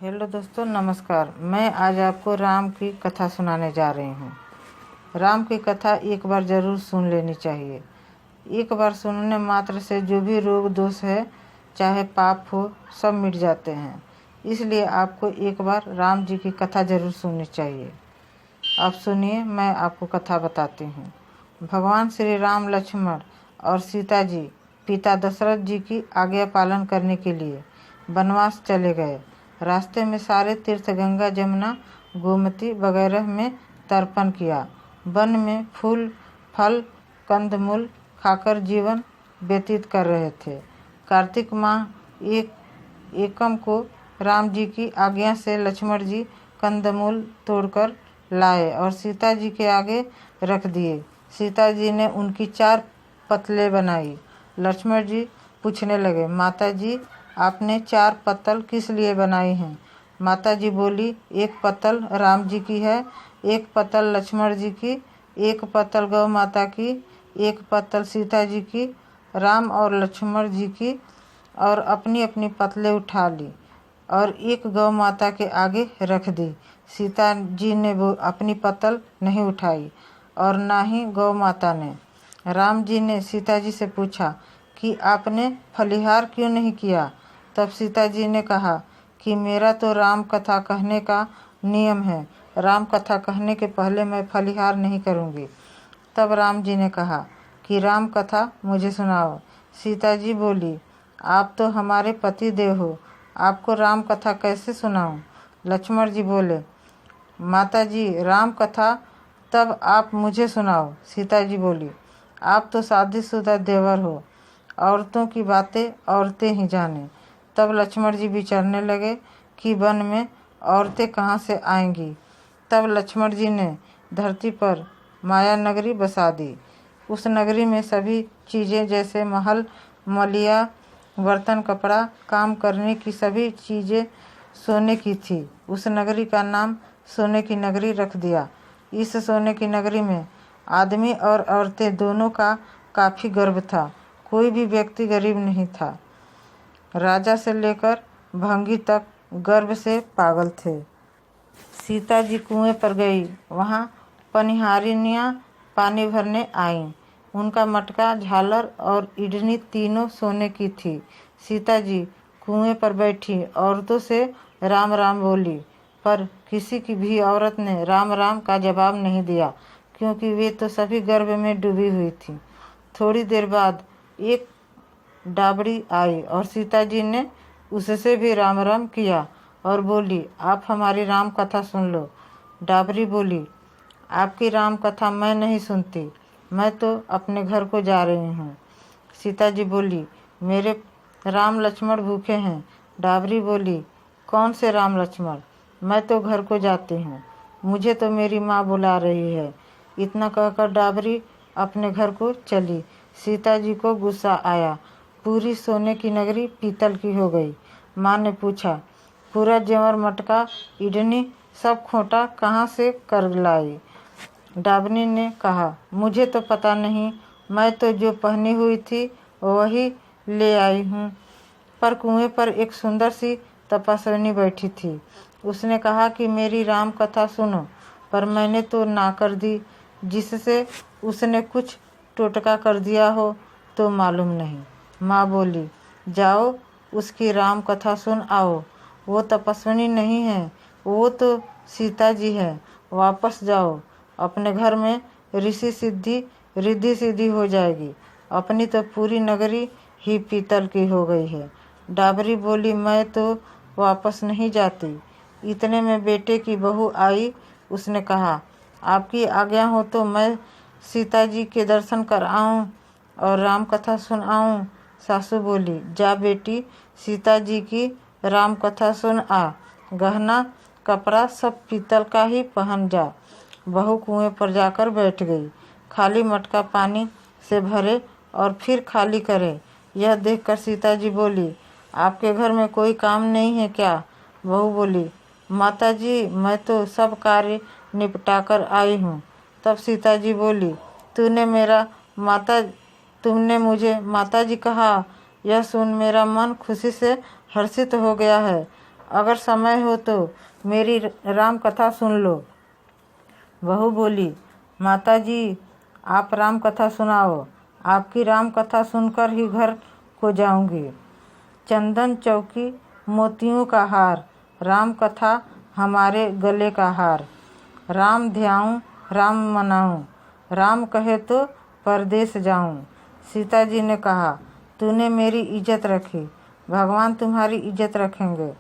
Hello दोस्तों, नमस्कार। मैं आज आपको राम की कथा सुनाने जा रही हूँ। राम की कथा एक बार ज़रूर सुन लेनी चाहिए। एक बार सुनने मात्र से जो भी रोग दोष है, चाहे पाप हो, सब मिट जाते हैं। इसलिए आपको एक बार राम जी की कथा ज़रूर सुननी चाहिए। अब सुनिए, मैं आपको कथा बताती हूँ। भगवान श्री राम, लक्ष्मण और सीता जी पिता दशरथ जी की आज्ञा पालन करने के लिए वनवास चले गए। रास्ते में सारे तीर्थ, गंगा, जमुना, गोमती वगैरह में तर्पण किया। वन में फूल, फल, कंदमूल खाकर जीवन व्यतीत कर रहे थे। कार्तिक माह एकम को राम जी की आज्ञा से लक्ष्मण जी कंदमूल तोड़कर लाए और सीता जी के आगे रख दिए। सीता जी ने उनकी 4 पतलें बनाई। लक्ष्मण जी पूछने लगे, माता जी, आपने 4 पत्तल किस लिए बनाई हैं? माता जी बोली, एक पत्तल राम जी की है, एक पत्तल लक्ष्मण जी की, एक पत्तल गौ माता की, एक पत्तल सीता जी की, राम और लक्ष्मण जी की, और अपनी अपनी पतले उठा ली और एक गौ माता के आगे रख दी। सीता जी ने वो अपनी पत्तल नहीं उठाई और ना ही गौ माता ने। राम जी ने सीता जी से पूछा कि आपने फलिहार क्यों नहीं किया? तब सीता जी ने कहा कि मेरा तो राम कथा कहने का नियम है। राम कथा कहने के पहले मैं फलिहार नहीं करूँगी। तब राम जी ने कहा कि राम कथा मुझे सुनाओ। सीता जी बोली, आप तो हमारे पति देव हो, आपको राम कथा कैसे सुनाऊं? लक्ष्मण जी बोले, माता जी, राम कथा तब आप मुझे सुनाओ। सीता जी बोली, आप तो शादीशुदा देवर हो, औरतों की बातें औरतें ही जाने। तब लक्ष्मण जी विचारने लगे कि वन में औरतें कहाँ से आएंगी। तब लक्ष्मण जी ने धरती पर माया नगरी बसा दी। उस नगरी में सभी चीज़ें जैसे महल, मलिया, बर्तन, कपड़ा, काम करने की सभी चीज़ें सोने की थी। उस नगरी का नाम सोने की नगरी रख दिया। इस सोने की नगरी में आदमी और औरतें दोनों का काफ़ी गर्व था। कोई भी व्यक्ति गरीब नहीं था। राजा से लेकर भंगी तक गर्व से पागल थे। सीता जी कुएं पर गई। वहाँ पनिहारिनियाँ पानी भरने आईं। उनका मटका, झालर और इडनी तीनों सोने की थी। सीता जी कुएं पर बैठी औरतों से राम राम बोली, पर किसी की भी औरत ने राम राम का जवाब नहीं दिया, क्योंकि वे तो सभी गर्व में डूबी हुई थी। थोड़ी देर बाद एक डाबड़ी आई और सीता जी ने उससे भी राम राम किया और बोली, आप हमारी राम कथा सुन लो। डाबरी बोली, आपकी राम कथा मैं नहीं सुनती, मैं तो अपने घर को जा रही हूँ। सीता जी बोली, मेरे राम लक्ष्मण भूखे हैं। डाबरी बोली, कौन से राम लक्ष्मण? मैं तो घर को जाती हूँ, मुझे तो मेरी माँ बुला रही है। इतना कहकर डाबरी अपने घर को चली। सीता जी को गुस्सा आया। पूरी सोने की नगरी पीतल की हो गई। माँ ने पूछा, पूरा जेवर, मटका, इडनी सब खोटा कहाँ से कर लाई? डाबनी ने कहा, मुझे तो पता नहीं, मैं तो जो पहनी हुई थी वही ले आई हूँ। पर कुएं पर एक सुंदर सी तपस्विनी बैठी थी। उसने कहा कि मेरी राम कथा सुनो, पर मैंने तो ना कर दी। जिससे उसने कुछ टोटका कर दिया हो तो मालूम नहीं। माँ बोली, जाओ उसकी राम कथा सुन आओ। वो तपस्विनी नहीं है, वो तो सीता जी है। वापस जाओ, अपने घर में रिद्धि सिद्धि हो जाएगी। अपनी तो पूरी नगरी ही पीतल की हो गई है। डाबरी बोली, मैं तो वापस नहीं जाती। इतने में बेटे की बहू आई। उसने कहा, आपकी आज्ञा हो तो मैं सीता जी के दर्शन कर आऊँ और राम कथा सुन आऊँ। सासू बोली, जा बेटी, सीता जी की राम कथा सुन आ। गहना कपड़ा सब पीतल का ही पहन जा। बहू कुएं पर जाकर बैठ गई। खाली मटका पानी से भरे और फिर खाली करे। यह देखकर सीता जी बोली, आपके घर में कोई काम नहीं है क्या? बहू बोली, माता जी, मैं तो सब कार्य निपटाकर आई हूँ। तब सीता जी बोली, तुमने मुझे माता जी कहा, यह सुन मेरा मन खुशी से हर्षित हो गया है। अगर समय हो तो मेरी राम कथा सुन लो। बहू बोली, माताजी आप राम कथा सुनाओ, आपकी राम कथा सुनकर ही घर को जाऊंगी। चंदन चौकी मोतियों का हार, राम कथा हमारे गले का हार। राम ध्याऊं राम मनाऊं, राम कहे तो परदेश जाऊं। सीता जी ने कहा, तूने मेरी इज्जत रखी, भगवान तुम्हारी इज्जत रखेंगे।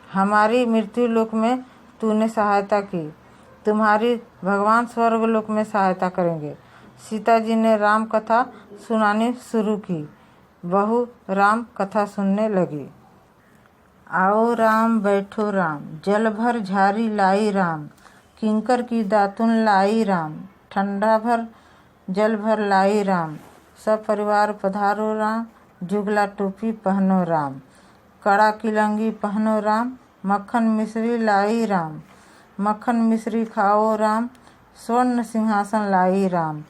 हमारी मृत्यु लोक में तूने सहायता की, तुम्हारी भगवान स्वर्ग लोक में सहायता करेंगे। सीता जी ने राम कथा सुनानी शुरू की। बहू राम कथा सुनने लगी। आओ राम बैठो राम, जल भर झारी लाई राम, किंकर की दातुन लाई राम, ठंडा भर जल भर लाई राम। सब परिवार पधारो राम, जुगला टोपी पहनो राम, कड़ा की लंगी पहनो राम, मक्खन मिश्री लाई राम, मक्खन मिश्री खाओ राम, स्वर्ण सिंहासन लाई राम,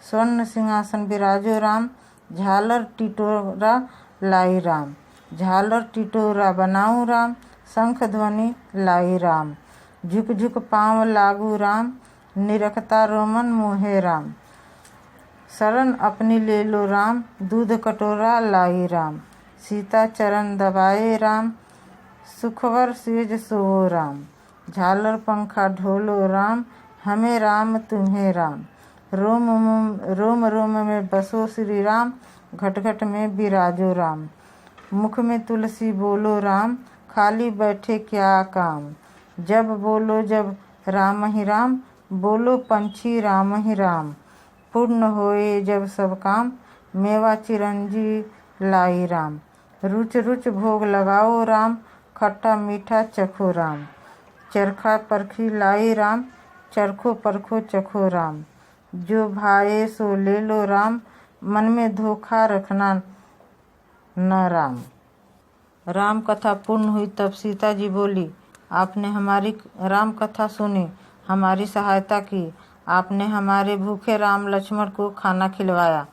स्वर्ण सिंहासन विराजो राम, झालर टिटोरा लाई राम, झालर टिटोरा बनाऊं राम, शंख ध्वनि लाई राम, झुक झुक पाँव लागू राम, निरखता रोमन मोहे राम, शरण अपनी ले लो राम, दूध कटोरा लाई राम, सीता चरण दबाए राम, सुखवर सेज सोओ राम, झालर पंखा ढोलो राम, हमें राम तुम्हें राम, रोम रोम में बसो श्री राम, घट घट में विराजो राम, मुख में तुलसी बोलो राम, खाली बैठे क्या काम, जब बोलो जब राम ही राम, बोलो पंछी राम ही राम, पूर्ण होए जब सब काम, मेवा चिरंजी लाई राम, रुच रुच भोग लगाओ राम, खट्टा मीठा चखो राम, चरखा परखी लाई राम, चरखो परखो चखो राम, जो भाए सो ले लो राम, मन में धोखा रखना न राम। राम कथा पूर्ण हुई तब सीता जी बोली, आपने हमारी राम कथा सुनी, हमारी सहायता की, आपने हमारे भूखे राम लक्ष्मण को खाना खिलवाया,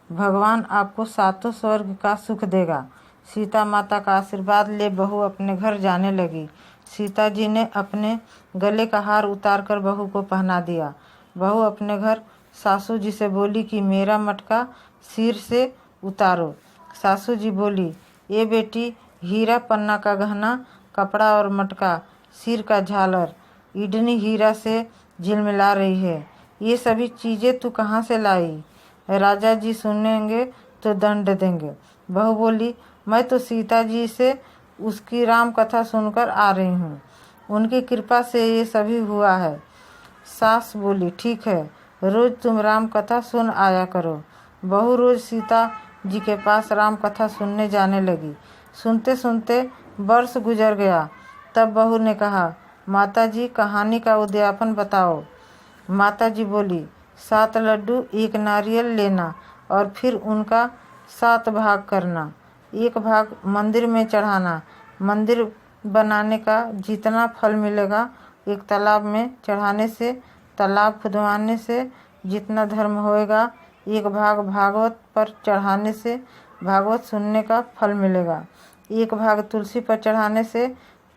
भगवान आपको सातों स्वर्ग का सुख देगा। सीता माता का आशीर्वाद ले बहू अपने घर जाने लगी। सीता जी ने अपने गले का हार उतार कर बहू को पहना दिया। बहू अपने घर सासू जी से बोली कि मेरा मटका सिर से उतारो। सासू जी बोली, ये बेटी हीरा पन्ना का गहना, कपड़ा और मटका, सिर का झालर, इडनी हीरा से झिलमिला रही है, ये सभी चीज़ें तू कहाँ से लाई? राजा जी सुनेंगे तो दंड देंगे। बहू बोली, मैं तो सीता जी से उसकी राम कथा सुनकर आ रही हूँ, उनकी कृपा से ये सभी हुआ है। सास बोली, ठीक है, रोज तुम राम कथा सुन आया करो। बहू रोज सीता जी के पास राम कथा सुनने जाने लगी। सुनते सुनते वर्ष गुजर गया। तब बहू ने कहा, माता जी कहानी का उद्यापन बताओ। माता जी बोली, 7 लड्डू 1 नारियल लेना और फिर उनका 7 भाग करना, 1 भाग मंदिर में चढ़ाना, मंदिर बनाने का जितना फल मिलेगा, एक तालाब में चढ़ाने से, तालाब खुदवाने से जितना धर्म होएगा, 1 भाग भागवत पर चढ़ाने से भागवत सुनने का फल मिलेगा, 1 भाग तुलसी पर चढ़ाने से,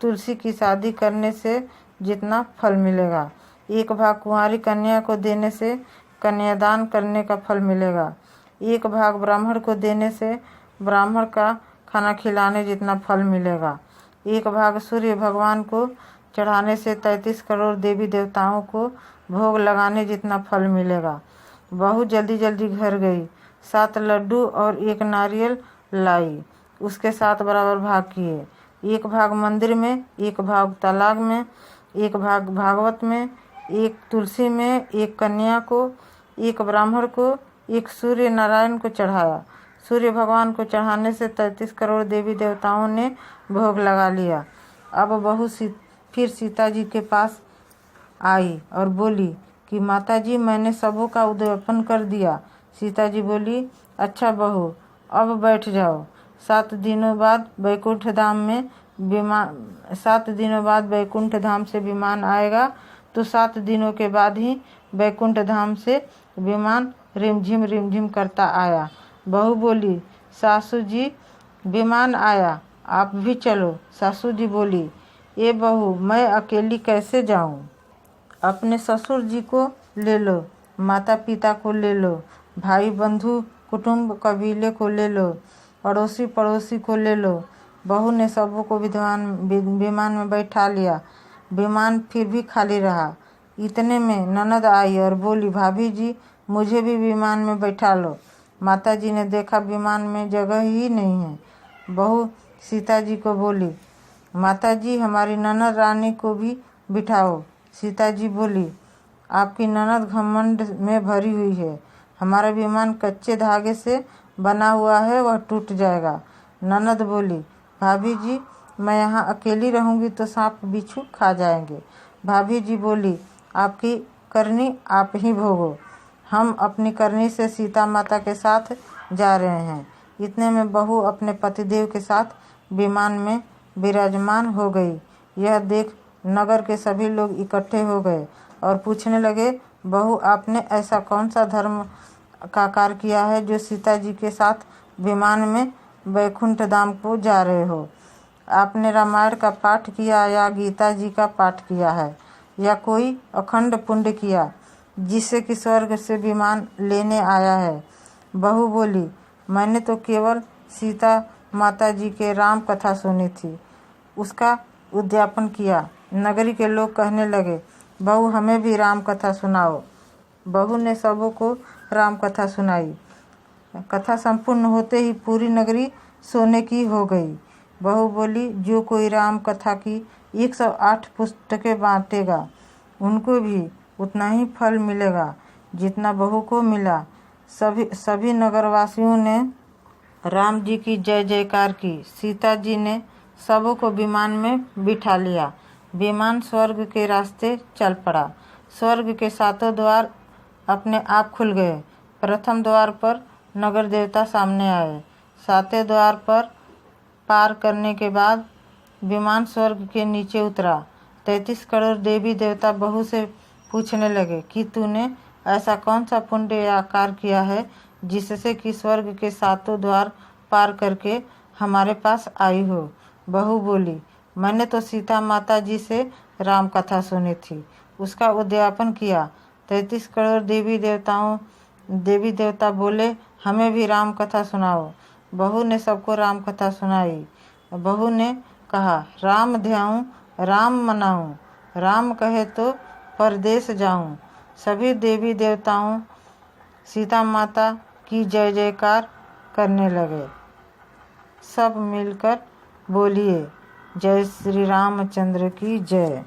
तुलसी की शादी करने से जितना फल मिलेगा, 1 भाग कुंवारी कन्या को देने से कन्यादान करने का फल मिलेगा, 1 भाग ब्राह्मण को देने से ब्राह्मण का खाना खिलाने जितना फल मिलेगा, 1 भाग सूर्य भगवान को चढ़ाने से 33 करोड़ देवी देवताओं को भोग लगाने जितना फल मिलेगा। बहू जल्दी जल्दी घर गई, 7 लड्डू और 1 नारियल लाई, उसके 7 बराबर भाग किए, 1 भाग मंदिर में, 1 भाग तालाब में, 1 भाग भागवत में, 1 तुलसी में, 1 कन्या को, 1 ब्राह्मण को, 1 सूर्य नारायण को चढ़ाया। सूर्य भगवान को चढ़ाने से 33 करोड़ देवी देवताओं ने भोग लगा लिया। अब बहू फिर सीता जी के पास आई और बोली कि माता जी मैंने सबों का उद्यापन कर दिया। सीता जी बोली, अच्छा बहू अब बैठ जाओ, 7 दिनों बाद वैकुंठ धाम से विमान आएगा, तो 7 दिनों के बाद ही वैकुंठ धाम से विमान रिमझिम करता आया। बहू बोली, सासू जी विमान आया, आप भी चलो। सासू जी बोली, ए बहू, मैं अकेली कैसे जाऊं? अपने ससुर जी को ले लो, माता पिता को ले लो, भाई बंधु कुटुंब कबीले को ले लो, अड़ोसी पड़ोसी को ले लो। बहू ने सबको विमान में बैठा लिया। विमान फिर भी खाली रहा। इतने में ननद आई और बोली, भाभी जी, मुझे भी विमान में बैठा लो। माता जी ने देखा विमान में जगह ही नहीं है। बहू सीता जी को बोली, माता जी, हमारी ननद रानी को भी बिठाओ। सीता जी बोली, आपकी ननद घमंड में भरी हुई है। हमारा विमान कच्चे धागे से बना हुआ है, वह टूट जाएगा। ननद बोली, भाभी जी, मैं यहाँ अकेली रहूँगी तो सांप बिच्छू खा जाएंगे। भाभी जी बोली, आपकी करनी आप ही भोगो। हम अपनी करनी से सीता माता के साथ जा रहे हैं। इतने में बहू अपने पतिदेव के साथ विमान में विराजमान हो गई। यह देख नगर के सभी लोग इकट्ठे हो गए और पूछने लगे, बहू, आपने ऐसा कौन सा धर्म का कार्य किया है जो सीता जी के साथ विमान में वैकुंठ धाम को जा रहे हो? आपने रामायण का पाठ किया या गीता जी का पाठ किया है या कोई अखंड पुण्य किया जिससे कि स्वर्ग से विमान लेने आया है? बहू बोली, मैंने तो केवल सीता माता जी के राम कथा सुनी थी, उसका उद्यापन किया। नगरी के लोग कहने लगे, बहू, हमें भी राम कथा सुनाओ। बहू ने सबों को राम कथा सुनाई। कथा संपूर्ण होते ही पूरी नगरी सोने की हो गई। बहू बोली, जो कोई राम कथा की 108 पुस्तकें बांटेगा, उनको भी उतना ही फल मिलेगा जितना बहू को मिला। सभी नगरवासियों ने राम जी की जय जयकार की। सीता जी ने सबों को विमान में बिठा लिया। विमान स्वर्ग के रास्ते चल पड़ा। स्वर्ग के 7 द्वार अपने आप खुल गए। प्रथम द्वार पर नगर देवता सामने आए। 7वें द्वार पर पार करने के बाद विमान स्वर्ग के नीचे उतरा। 33 करोड़ देवी देवता बहू से पूछने लगे कि तूने ऐसा कौन सा पुण्य या कार्य किया है जिससे कि स्वर्ग के 7 द्वार पार करके हमारे पास आई हो? बहू बोली, मैंने तो सीता माता जी से राम कथा सुनी थी, उसका उद्यापन किया। 33 करोड़ देवी देवता बोले, हमें भी राम कथा सुनाओ। बहू ने सबको राम कथा सुनाई। बहू ने कहा, राम ध्याऊं, राम मनाऊं, राम कहे तो परदेश जाऊं। सभी देवी देवताओं सीता माता की जय जयकार करने लगे। सब मिलकर बोलिए, जय श्री रामचंद्र की जय।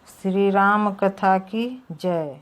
श्री राम कथा की जय।